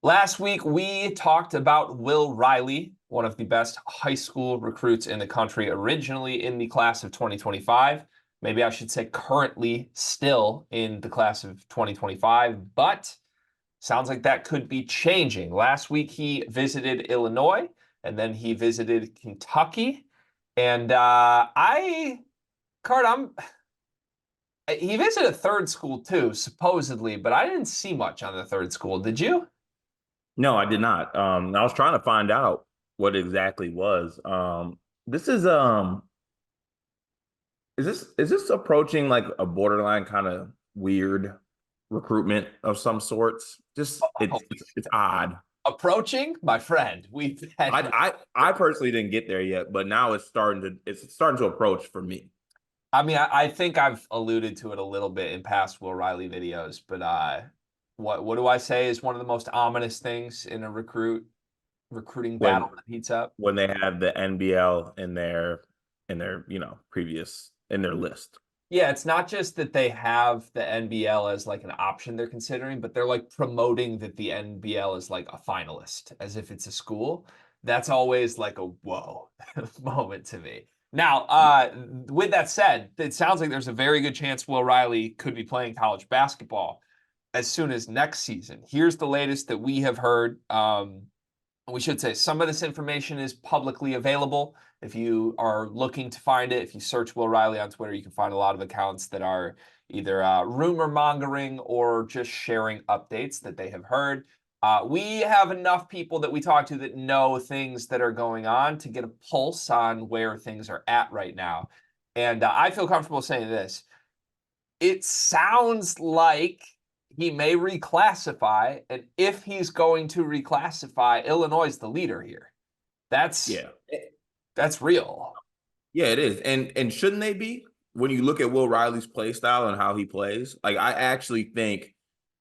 Last week, we talked about Will Riley, one of the best high school recruits in the country, originally in the class of 2025. Maybe I should say currently still in the class of 2025, but sounds like that could be changing. Last week, he visited Illinois, and then he visited Kentucky. And Card, he visited a third school too, supposedly, but I didn't see much on the third school. Did you? No, I did not. I was trying to find out what exactly was. This is this approaching like a borderline kind of weird recruitment of some sorts? Just it's odd. Approaching, my friend. We've had. I personally didn't get there yet, but now it's starting to approach for me. I think I've alluded to it a little bit in past Will Riley videos, but what do I say is one of the most ominous things in a recruiting battle When that heats up? when they have the NBL in their previous in their list. Yeah, it's not just that they have the NBL as like an option they're considering, but they're like promoting that the NBL is like a finalist as if it's a school. That's always like a whoa moment to me. Now, with that said, it sounds like there's a very good chance Will Riley could be playing college basketball as soon as next season. Here's the latest that we have heard. We should say some of this information is publicly available. If you are looking to find it, if you search Will Riley on Twitter, you can find a lot of accounts that are either rumor mongering or just sharing updates that they have heard. We have enough people that we talk to that know things that are going on to get a pulse on where things are at right now. And I feel comfortable saying this. It sounds like he may reclassify, and if he's going to reclassify, Illinois is the leader here. That's Yeah. that's real. Yeah, it is. And shouldn't they be? When you look at Will Riley's play style and how he plays, like I actually think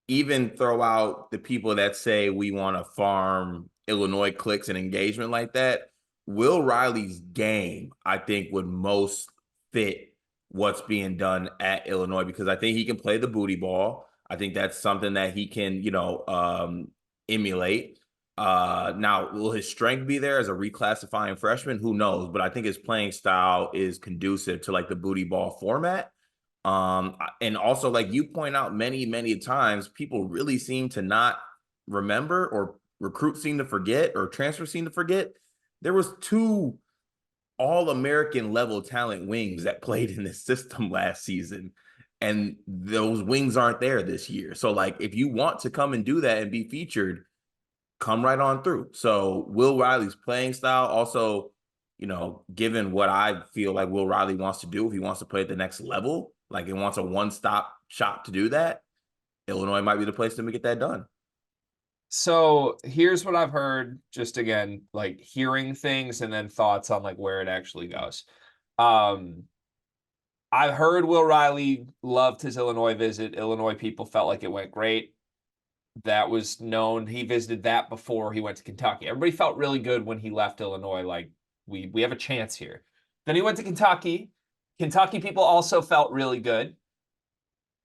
even throw out the people that say we want to farm Illinois clicks and engagement like that, Will Riley's game, I think, would most fit what's being done at Illinois because I think he can play the booty ball. I think that's something that he can, emulate. Now, will his strength be there as a reclassifying freshman? Who knows? But I think his playing style is conducive to like the booty ball format. And also, like you point out many, many times, people really seem to not remember, or recruits seem to forget, or transfers seem to forget. There was two all-American level talent wings that played in this system last season, and those wings aren't there this year. So, like, if you want to come and do that and be featured, come right on through. So Will Riley's playing style also, given what I feel like Will Riley wants to do, if he wants to play at the next level, like he wants a one-stop shop to do that, Illinois might be the place to get that done. So here's what I've heard, just again, like hearing things and then thoughts on like where it actually goes. Um, I've heard Will Riley loved his Illinois visit. Illinois people felt like it went great. That was known. He visited that before he went to Kentucky. Everybody felt really good when he left Illinois. Like we have a chance here. Then he went to Kentucky. Kentucky people also felt really good.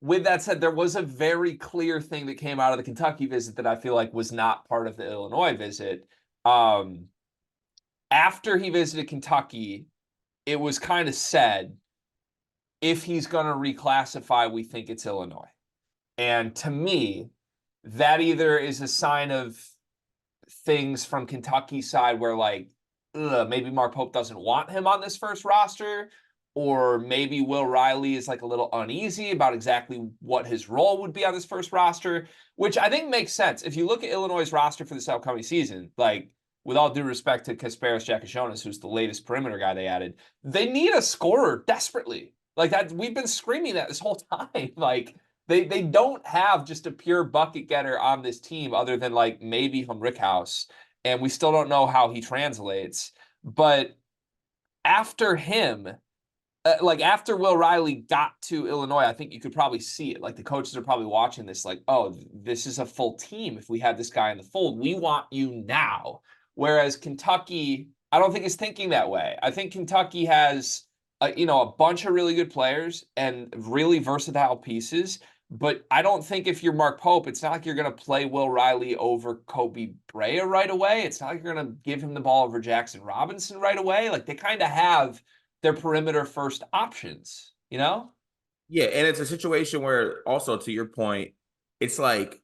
With that said, there was a very clear thing that came out of the Kentucky visit that I feel like was not part of the Illinois visit. After he visited Kentucky, it was kind of said, if he's going to reclassify, we think it's Illinois. And to me, that either is a sign of things from Kentucky's side where like, maybe Mark Pope doesn't want him on this first roster, or maybe Will Riley is like a little uneasy about exactly what his role would be on this first roster, which I think makes sense. If you look at Illinois' roster for this upcoming season, like with all due respect to Kasparis Giakoušionis, who's the latest perimeter guy they added, they need a scorer desperately. Like that, we've been screaming that this whole time. Like they don't have just a pure bucket getter on this team other than like maybe from Rickhouse, and we still don't know how he translates. But after him, like after Will Riley got to Illinois, I think you could probably see it. Like the coaches are probably watching this like, oh, this is a full team. If we had this guy in the fold, we want you now. Whereas Kentucky, I don't think is thinking that way. I think Kentucky has, a bunch of really good players and really versatile pieces, But I don't think if you're Mark Pope, it's not like you're going to play Will Riley over Kobe Brea right away. It's not like you're going to give him the ball over Jackson Robinson right away. Like they kind of have their perimeter first options, you know? Yeah, and it's a situation where also to your point, it's like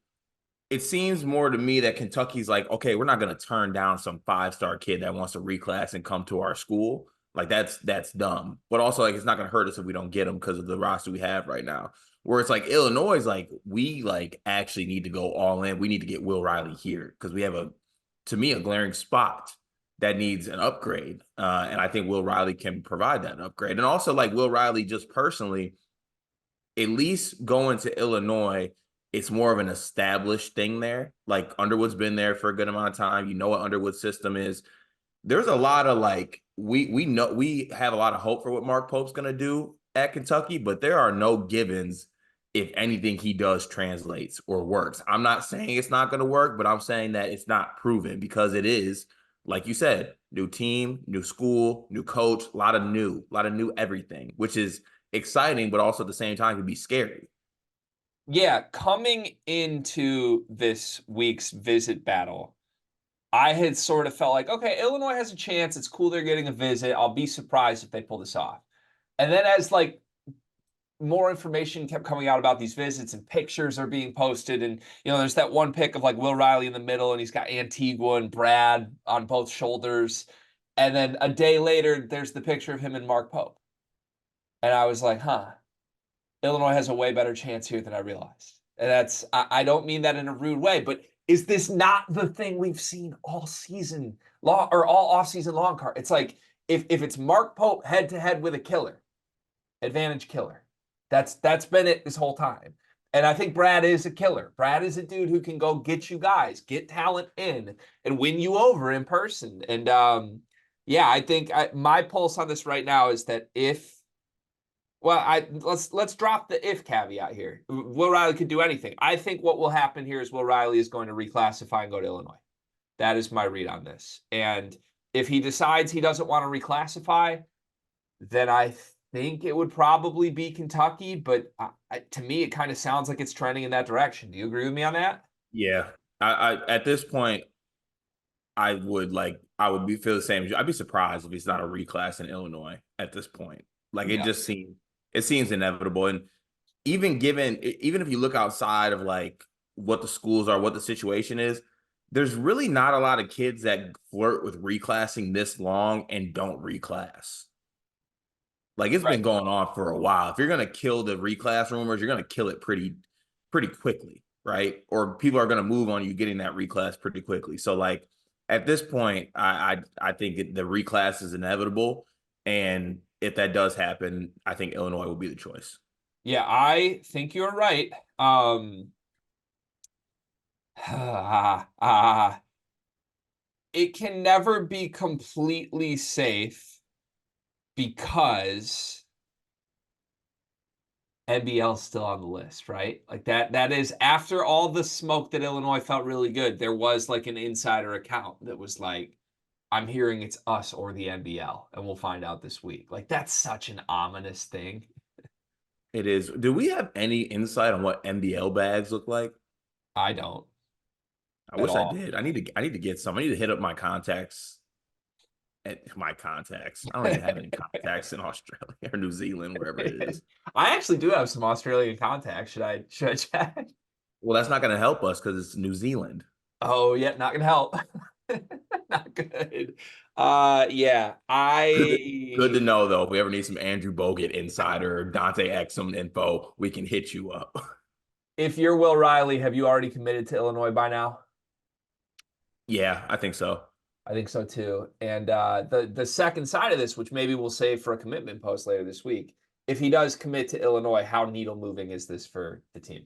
it seems more to me that Kentucky's like, okay, we're not going to turn down some 5-star kid that wants to reclass and come to our school. Like that's dumb. But also like it's not going to hurt us if we don't get him because of the roster we have right now. Where it's like Illinois is like we like actually need to go all in. We need to get Will Riley here because we have to me a glaring spot that needs an upgrade. And I think Will Riley can provide that upgrade. And also like Will Riley just personally, at least going to Illinois, it's more of an established thing there. Like Underwood's been there for a good amount of time. You know what Underwood's system is. There's a lot of like we know we have a lot of hope for what Mark Pope's gonna do at Kentucky, but there are no givens if anything he does translates or works. I'm not saying it's not gonna work, but I'm saying that it's not proven because it is, like you said, new team, new school, new coach, a lot of new everything, which is exciting, but also at the same time can be scary. Yeah, coming into this week's visit battle, I had sort of felt like, okay, Illinois has a chance. It's cool they're getting a visit. I'll be surprised if they pull this off. And then as like more information kept coming out about these visits and pictures are being posted, and there's that one pic of like Will Riley in the middle, and he's got Antigua and Brad on both shoulders. And then a day later, there's the picture of him and Mark Pope. And I was like, huh, Illinois has a way better chance here than I realized. And I don't mean that in a rude way, but is this not the thing we've seen all season long or all off-season long, Car? It's like if it's Mark Pope head to head with a killer, advantage killer. That's been it this whole time. And I think Brad is a killer. Brad is a dude who can go get you guys, get talent in, and win you over in person. And yeah, I think my pulse on this right now is that if well, let's drop the if caveat here. Will Riley could do anything. I think what will happen here is Will Riley is going to reclassify and go to Illinois. That is my read on this. And if he decides he doesn't want to reclassify, then I think it would probably be Kentucky. But to me, it kind of sounds like it's trending in that direction. Do you agree with me on that? Yeah. I at this point, I would be feel the same. I'd be surprised if he's not a reclass in Illinois at this point. Like Yeah. it seems inevitable. And even if you look outside of like what the schools are, what the situation is, there's really not a lot of kids that flirt with reclassing this long and don't reclass. Like it's Right. been going on for a while. If you're gonna kill the reclass rumors, you're gonna kill it pretty quickly, right? Or people are gonna move on you getting that reclass pretty quickly. So like at this point, I think the reclass is inevitable, and if that does happen, I think Illinois will be the choice. Yeah, I think you're right. It can never be completely safe because NBL's still on the list, right? Like that is after all the smoke that Illinois felt really good, there was like an insider account that was like, I'm hearing it's us or the NBL, and we'll find out this week. Like that's such an ominous thing. It is. Do we have any insight on what NBL bags look like? I don't I at wish I all. did. I need to get some. I need to hit up my contacts. At my contacts. I don't even have any contacts in Australia or New Zealand, wherever it is. I actually do have some Australian contacts. Should I check? Well, that's not going to help us because it's New Zealand. Oh, yeah, not gonna help. Not good. Yeah, Good I to know though. If we ever need some Andrew Bogut insider or Dante Exum info, we can hit you up. if you're Will Riley, have you already committed to Illinois by now? Yeah, I think so. I think so too. And the second side of this, which maybe we'll save for a commitment post later this week, if he does commit to Illinois, how needle moving is this for the team?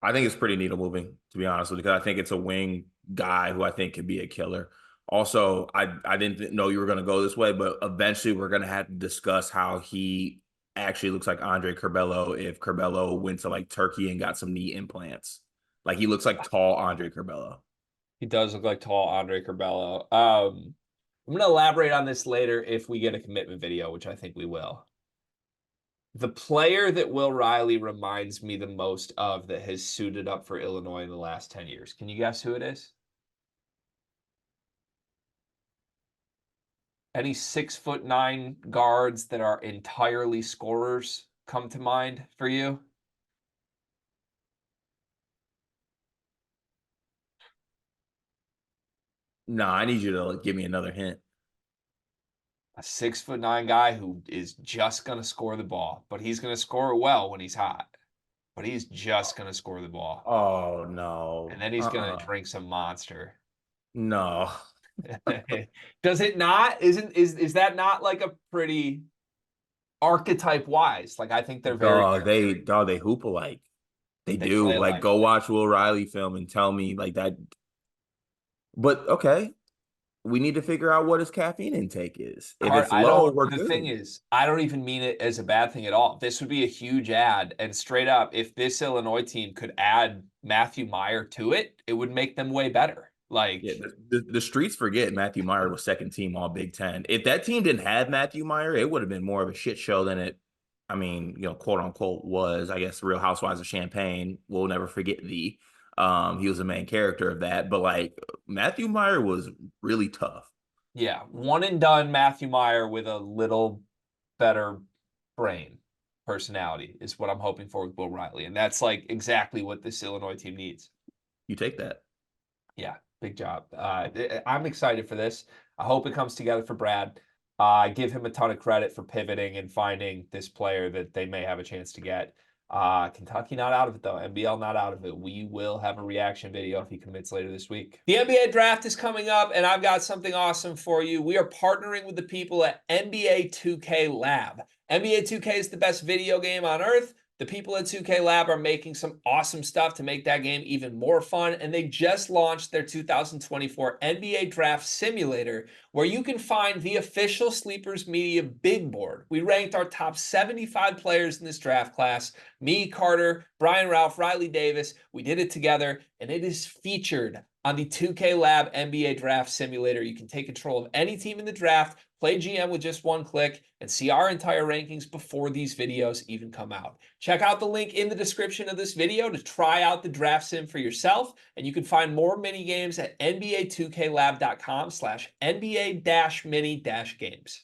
I think it's pretty needle moving, to be honest with you, because I think it's a wing guy who I think could be a killer. Also, I didn't know you were going to go this way, but eventually we're going to have to discuss how he actually looks like Andre Curbelo if Curbelo went to like Turkey and got some knee implants. Like he looks like tall Andre Curbelo. He does look like tall Andre Curbelo. I'm going to elaborate on this later if we get a commitment video, which I think we will. The player that Will Riley reminds me the most of that has suited up for Illinois in the last 10 years. Can you guess who it is? Any 6'9" guards that are entirely scorers come to mind for you? Nah, I need you to like, give me another hint. A 6'9" guy who is just going to score the ball, but he's going to score it well when he's hot. But he's just going to score the ball. Oh And no. then he's going to drink some Monster. No. Does it not? Is that not like a pretty archetype wise? Like I think they're very They hoop alike. They they do. play Like alike. go watch Will Riley film and tell me like that. But okay, we need to figure out what his caffeine intake is. If Card, it's I low, don't. we're The thing good. is, I don't even mean it as a bad thing at all. This would be a huge ad, and straight up, if this Illinois team could add Matthew Meyer to it, it would make them way better. Like, Yeah, the streets forget Matthew Meyer was second team All Big Ten. If that team didn't have Matthew Meyer, it would have been more of a shit show than it. I mean, quote unquote was. I guess Real Housewives of Champagne. We'll never forget the. He was the main character of that, but like Matthew Meyer was really tough. yeah, one and done Matthew Meyer with a little better brain personality is what I'm hoping for with Will Riley, and that's like exactly what this Illinois team needs. You take that. Yeah, big job. I'm excited for this. I hope it comes together for Brad. Give him a ton of credit for pivoting and finding this player that they may have a chance to get. Kentucky not out of it, though. NBL not out of it. We will have a reaction video if he commits later this week. The NBA draft is coming up, and I've got something awesome for you. We are partnering with the people at NBA 2K Lab. NBA 2K is the best video game on earth. The people at 2K Lab are making some awesome stuff to make that game even more fun, and they just launched their 2024 NBA Draft Simulator, where you can find the official Sleepers Media big board. We ranked our top 75 players in this draft class. Me, Carter, Brian Ralph, Riley Davis. We did it together, and it is featured on the 2K Lab NBA Draft Simulator. You can take control of any team in the draft, play GM with just one click, and see our entire rankings before these videos even come out. Check out the link in the description of this video to try out the draft sim for yourself, and you can find more mini games at nba2klab.com/NBA-mini-games.